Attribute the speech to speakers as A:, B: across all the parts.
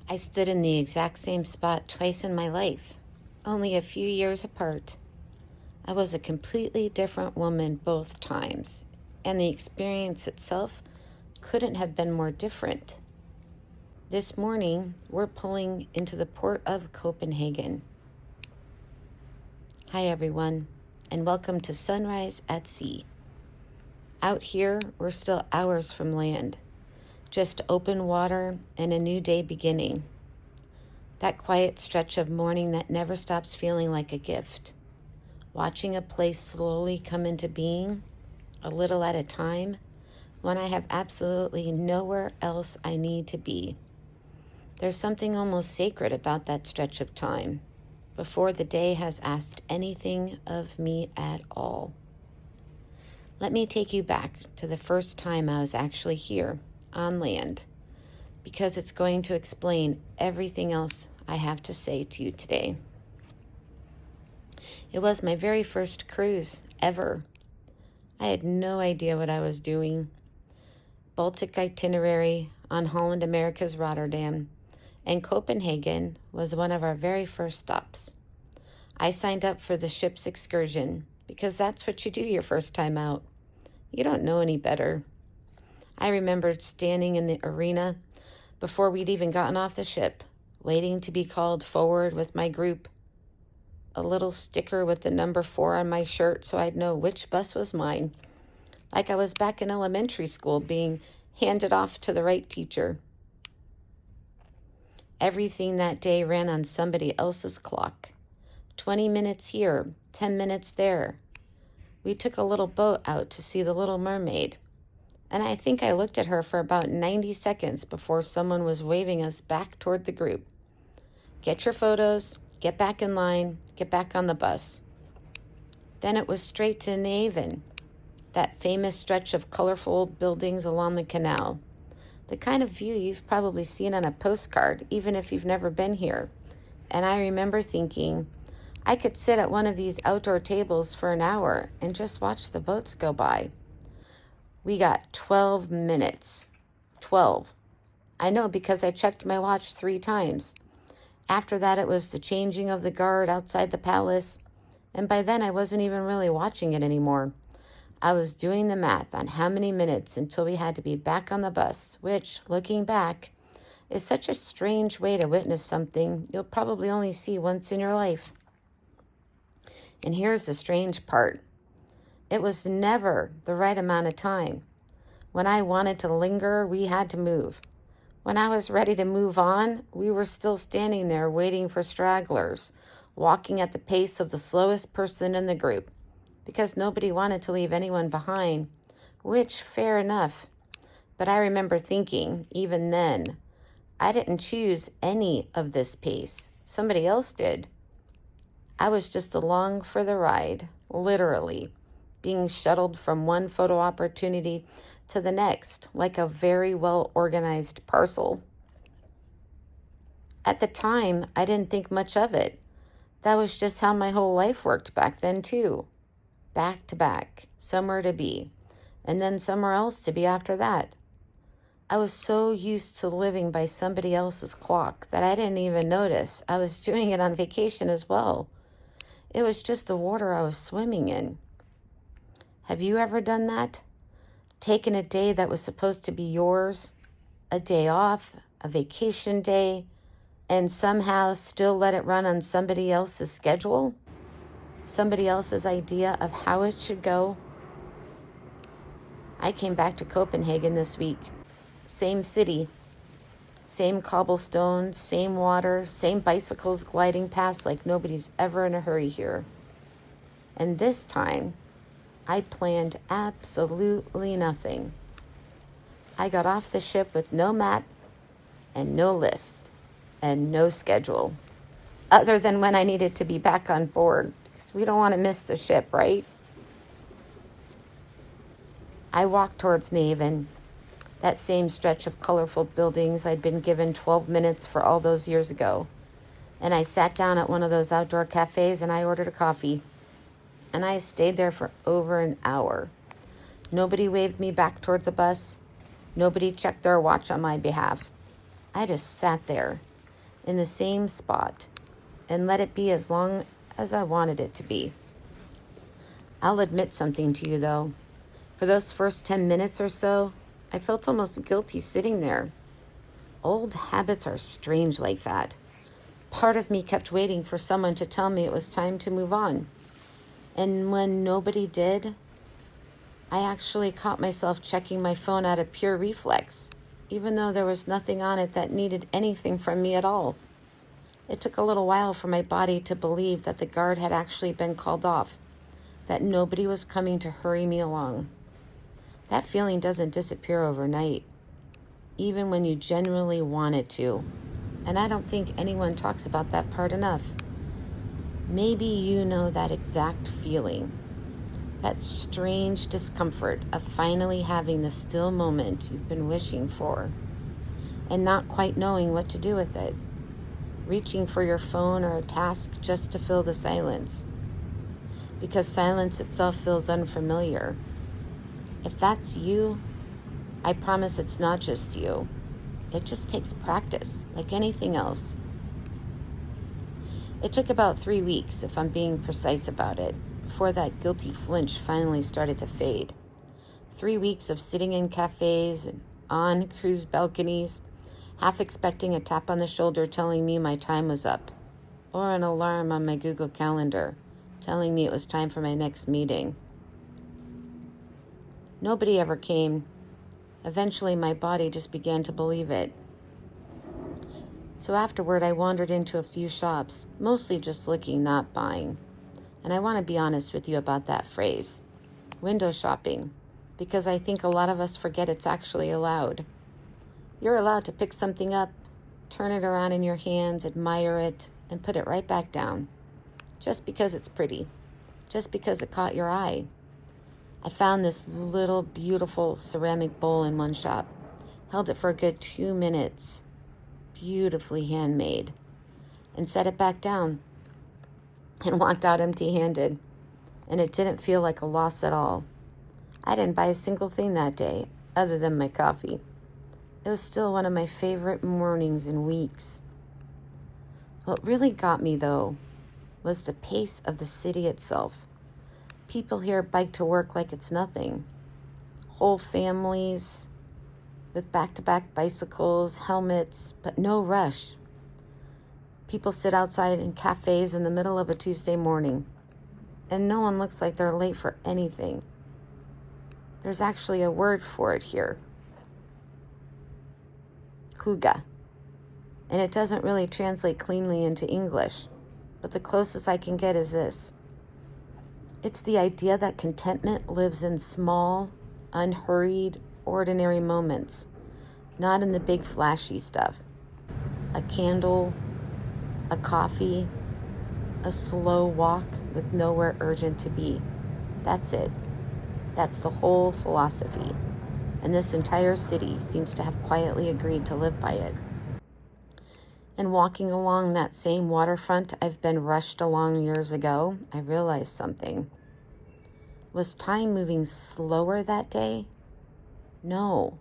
A: I stood in the exact same spot twice in my life, only a few years apart. I was a completely different woman both times, and the experience itself couldn't have been more different. This morning, we're pulling into the port of Copenhagen. Hi, everyone, and welcome to Sunrise at Sea. Out here, we're still hours from land, just open water and a new day beginning. That quiet stretch of morning that never stops feeling like a gift. Watching a place slowly come into being, a little at a time, when I have absolutely nowhere else I need to be. There's something almost sacred about that stretch of time, before the day has asked anything of me at all. Let me take you back to the first time I was actually here, on land, because it's going to explain everything else I have to say to you today. It was my very first cruise ever. I had no idea what I was doing. Baltic itinerary on Holland America's Rotterdam, and Copenhagen was one of our very first stops. I signed up for the ship's excursion because that's what you do your first time out. You don't know any better. I remembered standing in the arena before we'd even gotten off the ship, waiting to be called forward with my group. A little sticker with the number 4 on my shirt so I'd know which bus was mine, like I was back in elementary school being handed off to the right teacher. Everything that day ran on somebody else's clock. 20 minutes here, 10 minutes there. We took a little boat out to see the Little Mermaid, and I think I looked at her for about 90 seconds before someone was waving us back toward the group. Get your photos, get back in line, get back on the bus. Then it was straight to Naven, that famous stretch of colorful buildings along the canal. The kind of view you've probably seen on a postcard, even if you've never been here. And I remember thinking, I could sit at one of these outdoor tables for an hour and just watch the boats go by. We got 12 minutes. 12. I know because I checked my watch 3 times. After that, it was the changing of the guard outside the palace, and by then I wasn't even really watching it anymore. I was doing the math on how many minutes until we had to be back on the bus, which, looking back, is such a strange way to witness something you'll probably only see once in your life. And here's the strange part. It was never the right amount of time. When I wanted to linger, we had to move. When I was ready to move on, we were still standing there waiting for stragglers, walking at the pace of the slowest person in the group, because nobody wanted to leave anyone behind, which, fair enough. But I remember thinking, even then, I didn't choose any of this pace. Somebody else did. I was just along for the ride, literally, being shuttled from one photo opportunity to the next, like a very well-organized parcel. At the time, I didn't think much of it. That was just how my whole life worked back then, too. Back to back, somewhere to be, and then somewhere else to be after that. I was so used to living by somebody else's clock that I didn't even notice I was doing it on vacation as well. It was just the water I was swimming in. Have you ever done that? Taken a day that was supposed to be yours, a day off, a vacation day, and somehow still let it run on somebody else's schedule? Somebody else's idea of how it should go? I came back to Copenhagen this week. Same city, same cobblestone, same water, same bicycles gliding past like nobody's ever in a hurry here. And this time, I planned absolutely nothing. I got off the ship with no map and no list and no schedule, other than when I needed to be back on board, because we don't want to miss the ship, right? I walked towards Naven, that same stretch of colorful buildings I'd been given 12 minutes for all those years ago. And I sat down at one of those outdoor cafes and I ordered a coffee. And I stayed there for over an hour. Nobody waved me back towards a bus. Nobody checked their watch on my behalf. I just sat there, in the same spot and let it be as long as I wanted it to be. I'll admit something to you, though. For those first 10 minutes or so, I felt almost guilty sitting there. Old habits are strange like that. Part of me kept waiting for someone to tell me it was time to move on. And when nobody did, I actually caught myself checking my phone out of pure reflex, even though there was nothing on it that needed anything from me at all. It took a little while for my body to believe that the guard had actually been called off, that nobody was coming to hurry me along. That feeling doesn't disappear overnight, even when you genuinely want it to. And I don't think anyone talks about that part enough. Maybe you know that exact feeling, that strange discomfort of finally having the still moment you've been wishing for and not quite knowing what to do with it, reaching for your phone or a task just to fill the silence, because silence itself feels unfamiliar. If that's you, I promise it's not just you. It just takes practice, like anything else. It took about 3 weeks, if I'm being precise about it, before that guilty flinch finally started to fade. 3 weeks of sitting in cafes and on cruise balconies, half expecting a tap on the shoulder telling me my time was up, or an alarm on my Google Calendar telling me it was time for my next meeting. Nobody ever came. Eventually, my body just began to believe it. So afterward, I wandered into a few shops, mostly just looking, not buying. And I want to be honest with you about that phrase, window shopping, because I think a lot of us forget it's actually allowed. You're allowed to pick something up, turn it around in your hands, admire it, and put it right back down, just because it's pretty, just because it caught your eye. I found this little beautiful ceramic bowl in one shop, held it for a good 2 minutes, beautifully handmade, and set it back down and walked out empty-handed. And it didn't feel like a loss at all. I didn't buy a single thing that day other than my coffee. It was still one of my favorite mornings in weeks. What really got me, though, was the pace of the city itself. People here bike to work like it's nothing. Whole families with back-to-back bicycles, helmets, but no rush. People sit outside in cafes in the middle of a Tuesday morning, and no one looks like they're late for anything. There's actually a word for it here. Hygge. And it doesn't really translate cleanly into English, but the closest I can get is this. It's the idea that contentment lives in small, unhurried, ordinary moments, not in the big flashy stuff. A candle, a coffee, a slow walk with nowhere urgent to be. That's it. That's the whole philosophy. And this entire city seems to have quietly agreed to live by it. And walking along that same waterfront I've been rushed along years ago, I realized something. Was time moving slower that day? No.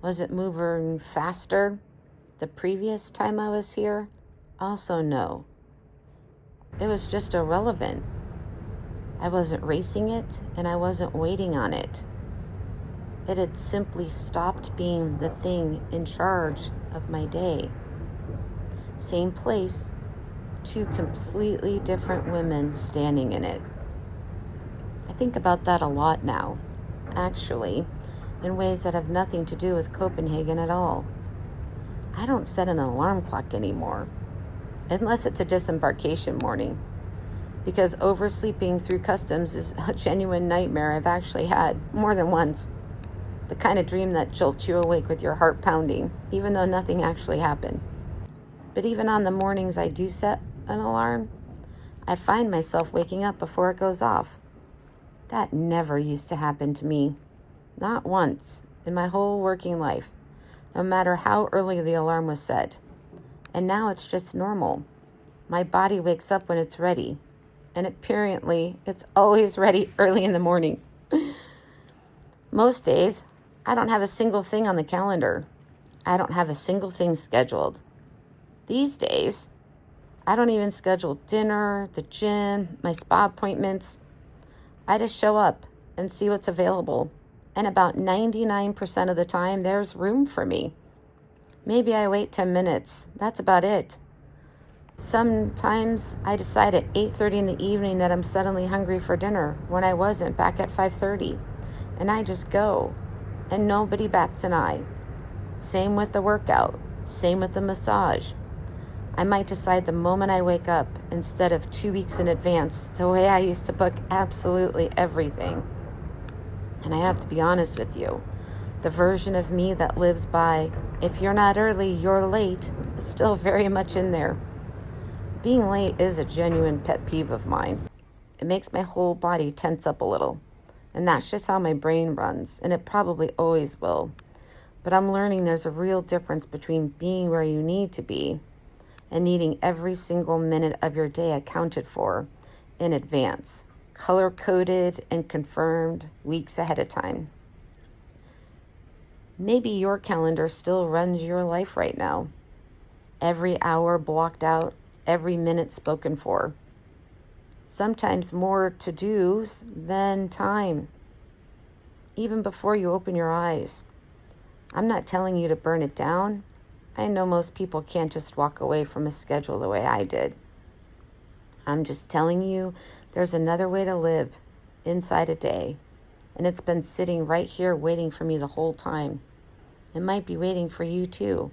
A: Was it moving faster the previous time I was here? Also no. It was just irrelevant. I wasn't racing it, and I wasn't waiting on it. It had simply stopped being the thing in charge of my day. Same place, 2 completely different women standing in it. I think about that a lot now, actually, in ways that have nothing to do with Copenhagen at all. I don't set an alarm clock anymore, unless it's a disembarkation morning, because oversleeping through customs is a genuine nightmare I've actually had more than once. The kind of dream that jolts you awake with your heart pounding, even though nothing actually happened. But even on the mornings I do set an alarm, I find myself waking up before it goes off. That never used to happen to me. Not once in my whole working life, no matter how early the alarm was set. And now it's just normal. My body wakes up when it's ready. And apparently, it's always ready early in the morning. Most days, I don't have a single thing on the calendar. I don't have a single thing scheduled. These days, I don't even schedule dinner, the gym, my spa appointments. I just show up and see what's available. And about 99% of the time, there's room for me. Maybe I wait 10 minutes. That's about it. Sometimes I decide at 8:30 in the evening that I'm suddenly hungry for dinner when I wasn't back at 5:30. And I just go. And nobody bats an eye. Same with the workout. Same with the massage. I might decide the moment I wake up instead of 2 weeks in advance, the way I used to book absolutely everything. And I have to be honest with you, the version of me that lives by, if you're not early, you're late, is still very much in there. Being late is a genuine pet peeve of mine. It makes my whole body tense up a little. And that's just how my brain runs, and it probably always will. But I'm learning there's a real difference between being where you need to be and needing every single minute of your day accounted for in advance, color-coded and confirmed weeks ahead of time. Maybe your calendar still runs your life right now. Every hour blocked out, every minute spoken for. Sometimes more to-dos than time, even before you open your eyes. I'm not telling you to burn it down. I know most people can't just walk away from a schedule the way I did. I'm just telling you there's another way to live inside a day, and it's been sitting right here waiting for me the whole time. It might be waiting for you too,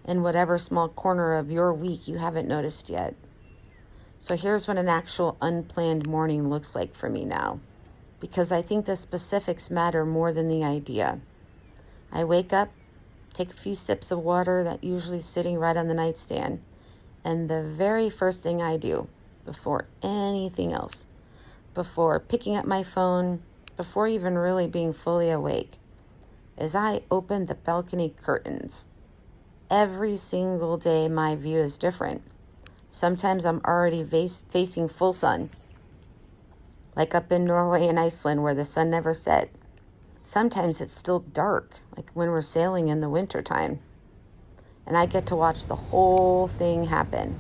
A: in whatever small corner of your week you haven't noticed yet. So here's what an actual unplanned morning looks like for me now, because I think the specifics matter more than the idea. I wake up, take a few sips of water that's usually sitting right on the nightstand, and the very first thing I do, before anything else, before picking up my phone, before even really being fully awake, is I open the balcony curtains. Every single day my view is different. Sometimes I'm already facing full sun, like up in Norway and Iceland where the sun never set. Sometimes it's still dark, like when we're sailing in the wintertime. And I get to watch the whole thing happen.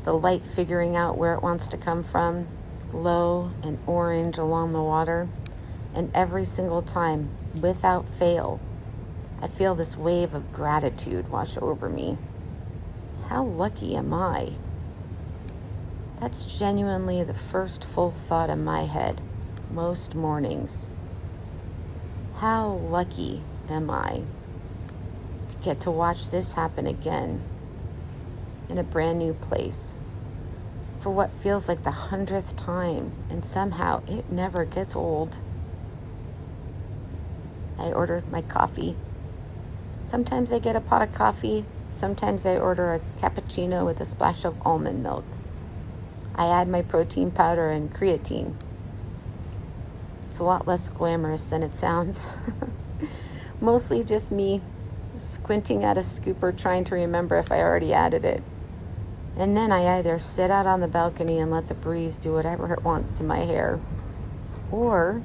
A: The light figuring out where it wants to come from, low and orange along the water. And every single time, without fail, I feel this wave of gratitude wash over me. How lucky am I? That's genuinely the first full thought in my head most mornings. How lucky am I to get to watch this happen again in a brand new place for what feels like the 100th time, and somehow it never gets old. I order my coffee. Sometimes I get a pot of coffee. Sometimes I order a cappuccino with a splash of almond milk. I add my protein powder and creatine. It's a lot less glamorous than it sounds. Mostly just me squinting at a scooper trying to remember if I already added it. And then I either sit out on the balcony and let the breeze do whatever it wants to my hair, or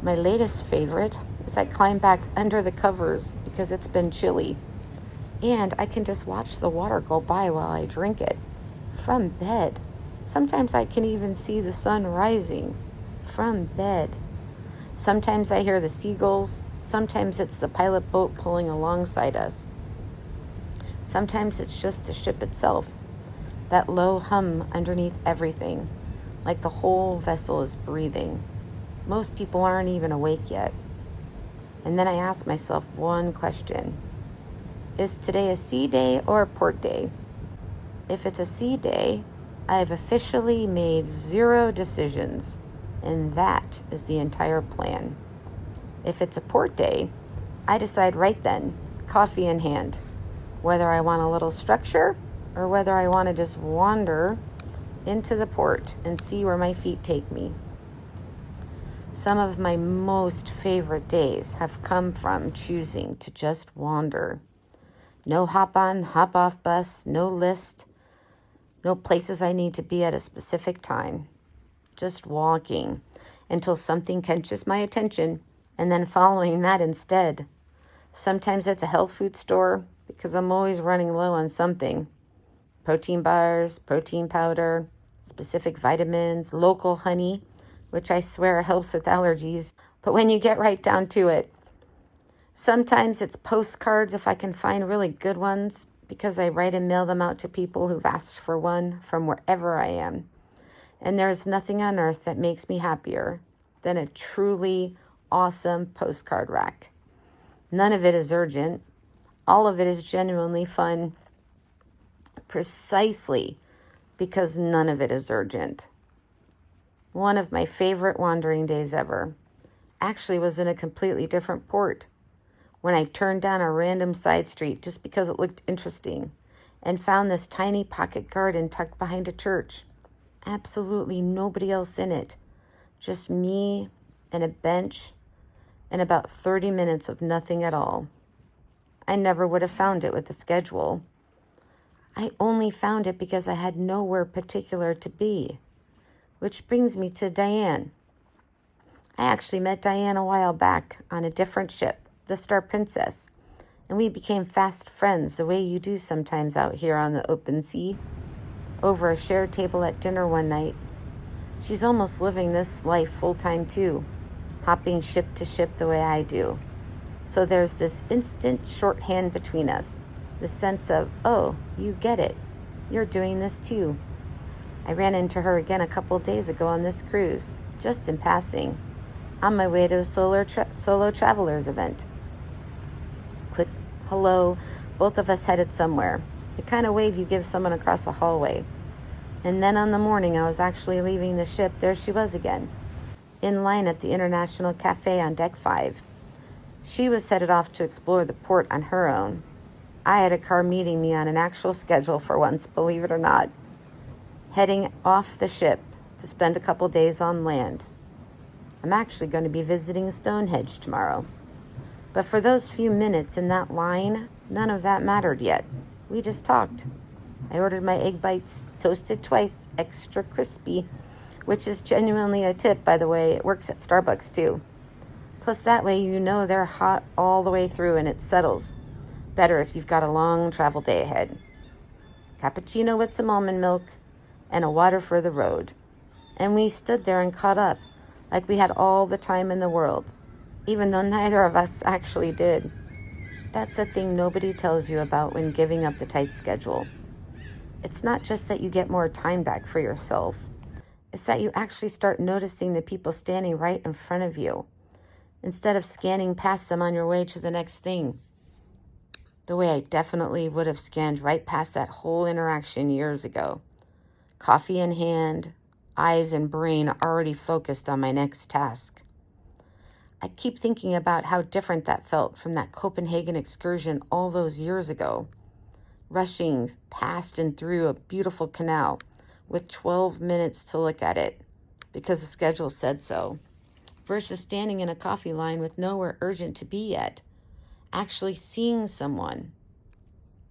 A: my latest favorite is I climb back under the covers because it's been chilly, and I can just watch the water go by while I drink it from bed. Sometimes I can even see the sun rising from bed. Sometimes I hear the seagulls. Sometimes it's the pilot boat pulling alongside us. Sometimes it's just the ship itself, that low hum underneath everything, like the whole vessel is breathing. Most people aren't even awake yet. And then I ask myself one question. Is today a sea day or a port day? If it's a sea day, I have officially made 0 decisions, and that is the entire plan. If it's a port day, I decide right then, coffee in hand, whether I want a little structure or whether I want to just wander into the port and see where my feet take me. Some of my most favorite days have come from choosing to just wander. No hop on, hop off bus, no list, no places I need to be at a specific time. Just walking until something catches my attention and then following that instead. Sometimes it's a health food store because I'm always running low on something. Protein bars, protein powder, specific vitamins, local honey, which I swear helps with allergies. But when you get right down to it, sometimes it's postcards if I can find really good ones, because I write and mail them out to people who've asked for one from wherever I am. And there's nothing on earth that makes me happier than a truly awesome postcard rack. None of it is urgent. All of it is genuinely fun, precisely because none of it is urgent. One of my favorite wandering days ever actually was in a completely different port, when I turned down a random side street just because it looked interesting and found this tiny pocket garden tucked behind a church. Absolutely nobody else in it. Just me and a bench and about 30 minutes of nothing at all. I never would have found it with the schedule. I only found it because I had nowhere particular to be. Which brings me to Diane. I actually met Diane a while back on a different ship, the Star Princess, and we became fast friends the way you do sometimes out here on the open sea, over a shared table at dinner one night. She's almost living this life full-time too, hopping ship to ship the way I do. So there's this instant shorthand between us, the sense of, oh, you get it. You're doing this too. I ran into her again a couple days ago on this cruise, just in passing, on my way to a solo travelers event. Quick hello, both of us headed somewhere. The kind of wave you give someone across a hallway. And then on the morning I was actually leaving the ship, there she was again, in line at the International Cafe on Deck 5. She was headed off to explore the port on her own. I had a car meeting me on an actual schedule for once, believe it or not, heading off the ship to spend a couple days on land. I'm actually going to be visiting Stonehenge tomorrow. But for those few minutes in that line, none of that mattered yet. We just talked. I ordered my egg bites, toasted twice, extra crispy, which is genuinely a tip, by the way. It works at Starbucks too. Plus that way you know they're hot all the way through and it settles. Better if you've got a long travel day ahead. Cappuccino with some almond milk and a water for the road. And we stood there and caught up like we had all the time in the world, even though neither of us actually did. That's the thing nobody tells you about when giving up the tight schedule. It's not just that you get more time back for yourself. It's that you actually start noticing the people standing right in front of you, instead of scanning past them on your way to the next thing. The way I definitely would have scanned right past that whole interaction years ago. Coffee in hand, eyes and brain already focused on my next task. I keep thinking about how different that felt from that Copenhagen excursion all those years ago. Rushing past and through a beautiful canal with 12 minutes to look at it because the schedule said so, versus standing in a coffee line with nowhere urgent to be yet, actually seeing someone,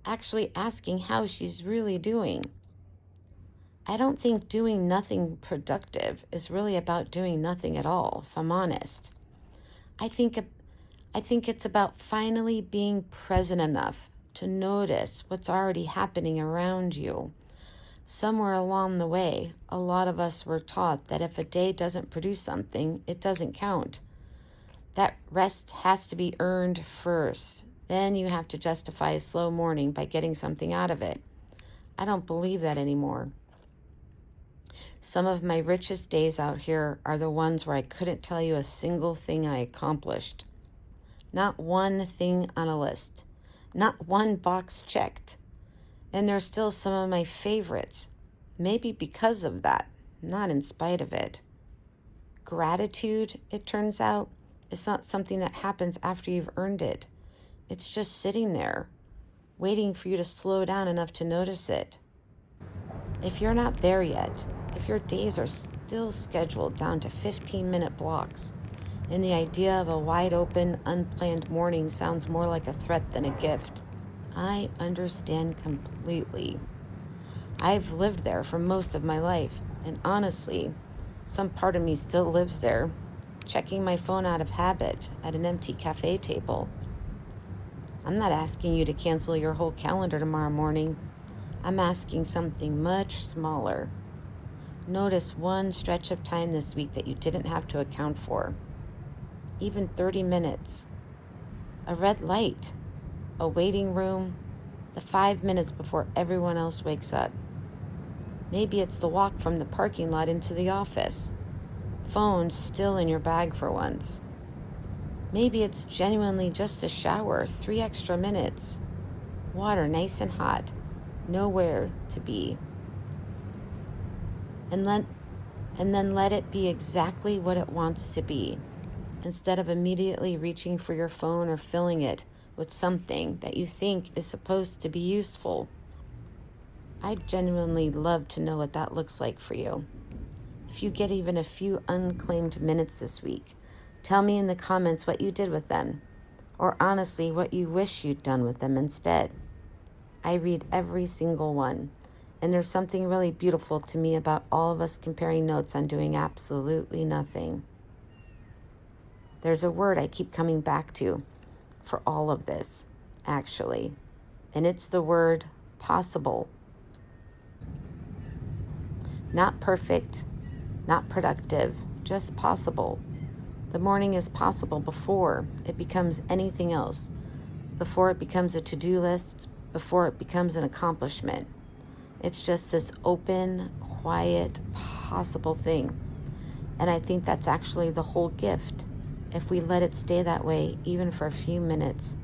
A: actually asking how she's really doing. I don't think doing nothing productive is really about doing nothing at all, if I'm honest. I think it's about finally being present enough to notice what's already happening around you. Somewhere along the way, a lot of us were taught that if a day doesn't produce something, it doesn't count. That rest has to be earned first. Then you have to justify a slow morning by getting something out of it. I don't believe that anymore. Some of my richest days out here are the ones where I couldn't tell you a single thing I accomplished. Not one thing on a list. Not one box checked. And they're still some of my favorites. Maybe because of that, not in spite of it. Gratitude, it turns out, is not something that happens after you've earned it. It's just sitting there, waiting for you to slow down enough to notice it. If you're not there yet, if your days are still scheduled down to 15-minute blocks, and the idea of a wide-open, unplanned morning sounds more like a threat than a gift, I understand completely. I've lived there for most of my life, and honestly, some part of me still lives there, checking my phone out of habit at an empty cafe table. I'm not asking you to cancel your whole calendar tomorrow morning. I'm asking something much smaller. Notice one stretch of time this week that you didn't have to account for. Even 30 minutes. A red light. A waiting room. The 5 minutes before everyone else wakes up. Maybe it's the walk from the parking lot into the office. Phone still in your bag for once. Maybe it's genuinely just a shower, 3 extra minutes. Water nice and hot. Nowhere to be. And then let it be exactly what it wants to be, instead of immediately reaching for your phone or filling it with something that you think is supposed to be useful. I'd genuinely love to know what that looks like for you. If you get even a few unclaimed minutes this week, tell me in the comments what you did with them, or honestly, what you wish you'd done with them instead. I read every single one, and there's something really beautiful to me about all of us comparing notes on doing absolutely nothing. There's a word I keep coming back to for all of this, actually, and it's the word possible. Not perfect, not productive, just possible. The morning is possible before it becomes anything else, before it becomes a to-do list, before it becomes an accomplishment. It's just this open, quiet, possible thing. And I think that's actually the whole gift, if we let it stay that way, even for a few minutes.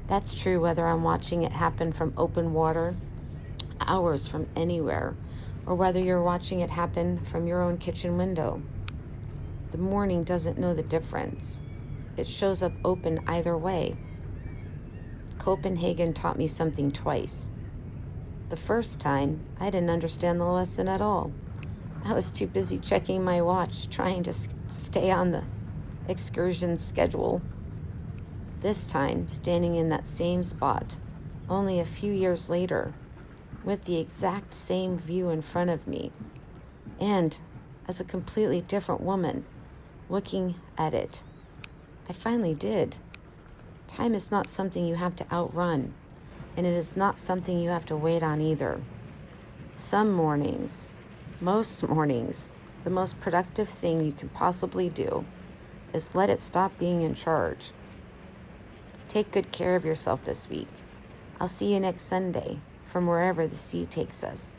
A: That's true whether I'm watching it happen from open water, hours from anywhere, or whether you're watching it happen from your own kitchen window. The morning doesn't know the difference. It shows up open either way. Copenhagen taught me something twice. The first time, I didn't understand the lesson at all. I was too busy checking my watch, trying to stay on the excursion schedule. This time, standing in that same spot, only a few years later, with the exact same view in front of me, and as a completely different woman, looking at it, I finally did. Time is not something you have to outrun, and it is not something you have to wait on either. Some mornings, most mornings, the most productive thing you can possibly do is let it stop being in charge. Take good care of yourself this week. I'll see you next Sunday from wherever the sea takes us.